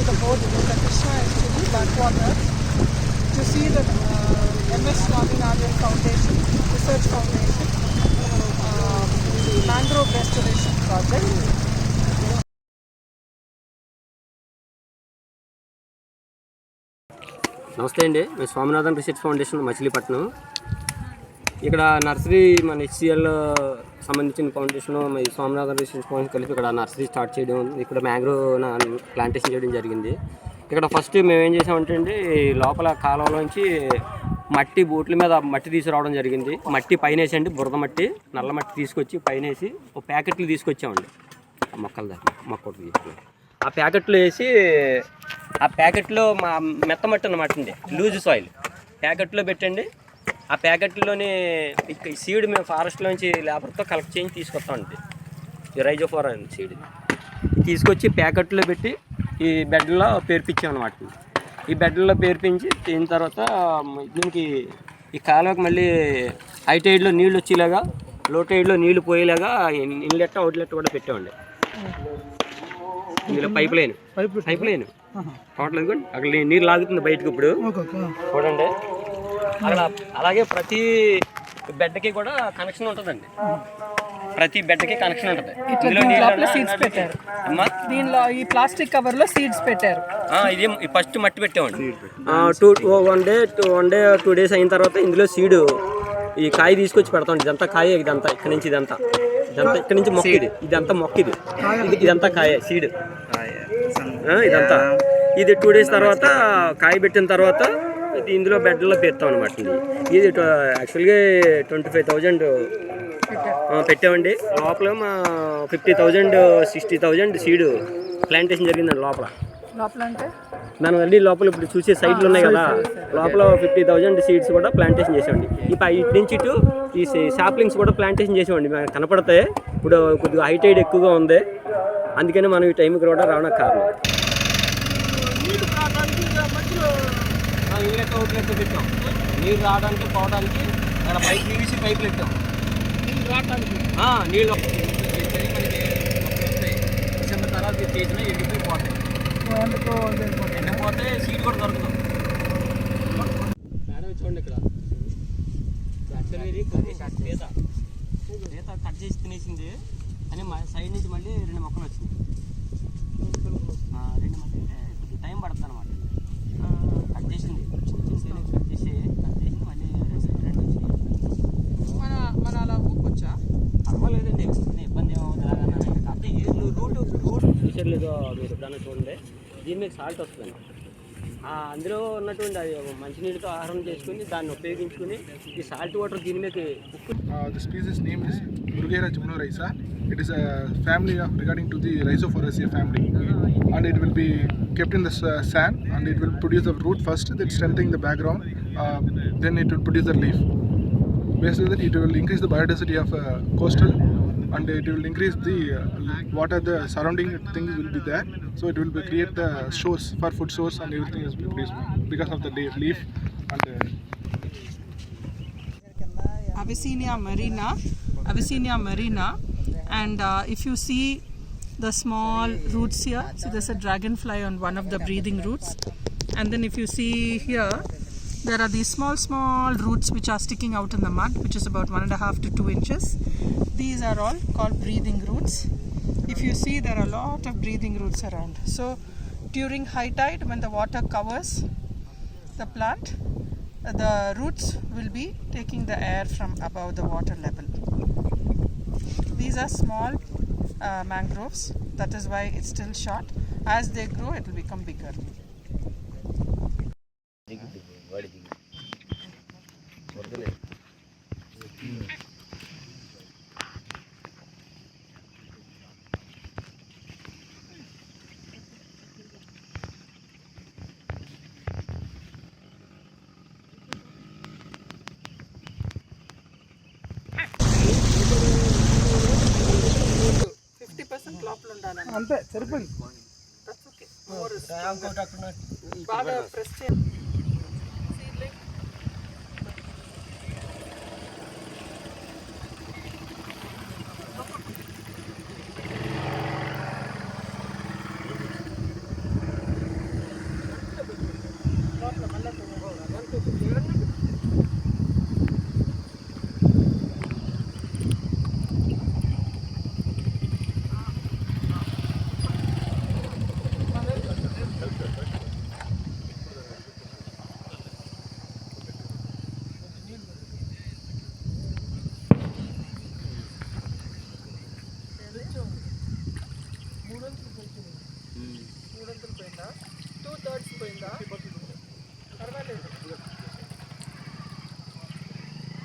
the boat in the Chinna actually backwaters to see the MSSRF Foundation Research Foundation Mangrove Restoration Project. నమస్తే అండి, మేము Swaminathan research foundation Machilipatnam. ఇక్కడ nursery మన HCL సంబంధించిన foundation Swaminathan research foundation కలిపి ఇక్కడ నర్సరీ స్టార్ట్ చేయడం, ఇక్కడ మ్యాంగ్రోవ్ ప్లాంటేషన్ చేయడం జరిగింది. ఇక్కడ ఫస్ట్ మేము ఏం చేసామంటే అండి, లోపల కాలువలోంచి మట్టి బోట్ల మీద మట్టి తీసుకురావడం జరిగింది. మట్టి పైన వేసండి, బురద మట్టి నల్ల మట్టి తీసుకొచ్చి పైన వేసి ఒక ప్యాకెట్లు తీసుకొచ్చామండి. మొక్కల దాకా మొక్కలు తీసుకుని ఆ ప్యాకెట్లో వేసి, ఆ ప్యాకెట్లో మా మెత్తమట్టి అన్నమాట అండి, లూజ్ సాయిల్ ప్యాకెట్లో పెట్టండి. ఆ ప్యాకెట్లోని సీడ్ మేము ఫారెస్ట్లోంచి లేబర్తో కలెక్ట్ చేయించి తీసుకొస్తామండి. ఈ రైజోఫోర్ అని సీడ్ తీసుకొచ్చి ప్యాకెట్లో పెట్టి ఈ బెడ్లో పేర్పించామన్నమాట. ఈ బెడ్లో పేర్పించి తిన్న తర్వాత దీనికి ఈ కాలువకి మళ్ళీ హై టైడ్లో నీళ్ళు వచ్చేలాగా, లో టైడ్లో నీళ్లు పోయేలాగా ఇన్లెట్ అవుట్లెట్ కూడా పెట్టామండి. ఇందులో పైప్ లైన్ టోటల్ అక్కడ నీరు లాగుతుంది బయటకు. ఇప్పుడు చూడండి, అక్కడ అలాగే ప్రతి బెడ్కి కూడా కనెక్షన్ ఉంటుందండి. ప్రతి బెడ్కి కనెక్షన్ ఉంటుంది. దీనిలో ఈ ప్లాస్టిక్ కవర్ లో సీడ్స్ పెట్టారు. ఇది ఫస్ట్ మట్టి పెట్టామండి. 1 డే 2 డేస్ అయిన తర్వాత ఇందులో సీడ్ ఈ కాయ తీసుకొచ్చి పెడతామండి. ఇదంతా కాయ, ఇదంతా ఇక్కడ నుంచి ఇదంతా ఇక్కడ నుంచి మొక్క, ఇదంతా మొక్క, ఇదంతా కాయ సీడ్ ఇదంతా. ఇది 2 డేస్ తర్వాత కాయ పెట్టిన తర్వాత ఇది ఇందులో బెడ్లో పెడతాం అనమాట. ఇది యాక్చువల్గా 25,000 పెట్టామండి. లోపల మా 50,000 60,000 సీడ్ ప్లాంటేషన్ జరిగిందండి లోపల. మనం వెళ్ళి లోపల ఇప్పుడు చూసే సైట్లు ఉన్నాయి కదా, లోపల 50,000 సీడ్స్ కూడా ప్లాంటేషన్ చేసామండి. ఇటు నుంచి ఇటు ఈ సాప్లింగ్స్ కూడా ప్లాంటేషన్ చేసామండి. మనకు కనపడతాయి. ఇప్పుడు కొద్దిగా హై టైడ్ ఎక్కువగా ఉంది, అందుకని మనం ఈ టైంకి కూడా రావడానికి కారణం. ఇన్లెట్ అవుట్లెట్ పెట్టాం. నీళ్ళు రావడానికి పోవడానికి అక్కడ పైప్ PVC పైపులు పెట్టాం. నీళ్ళు డిసెంబర్ తర్వాత చేసిన ఎండిపోయి పోతాయి. ఎండిపోతే సీడ్ కూడా దొరకదు. మేడం చూడండి, ఇక్కడ యాక్చువల్లీ పీత కట్ చేసి తినేసింది అని సైడ్ నుంచి మళ్ళీ 2 మొక్కలు వచ్చింది. 2 మొక్కలు అంటే టైం పడుతుంది అనమాట. కట్ చేసింది, కట్ చేసి మళ్ళీ 2 వచ్చినాయి. మన అలా ఊపొచ్చా? పర్వాలేదండి, ఇబ్బంది ఏమవుతుంది. కాకపోతే రూట్ చూసలేదో మీరు ఎప్పుడన్నా చూడండి. దీని మీద సాల్ట్ వస్తుంది. అందులో ఉన్నటువంటి అది మంచినీళ్ళతో ఆహారం చేసుకుని దాన్ని ఉపయోగించుకుని ఈ సాల్ట్ వాటర్ దీని మీద. The species name is Murugera jumnorrhiza. It is a family regarding to the Rhizophoracea family, and it will be kept in the sand, and it will produce the root first, then strengthening the background, then it will produce the leaf. Based on that, it will increase the biodiversity of coastal, and it will increase the water, the surrounding things will be there, so it will create the source for food source, and everything is produced because of the leaf. And Avicennia marina, and if you see the small roots here, see there's a dragonfly on one of the breathing roots, and then if you see here, there are these small roots which are sticking out in the mud, which is about 1.5 to 2 inches. These are all called breathing roots. If you see, there are a lot of breathing roots around. So during high tide, when the water covers the plant, the roots will be taking the air from above the water level. These are small mangroves, that is why it's still short. As they grow, it will become bigger. అంతే సరిపోయింది. బాగా press చేయండి.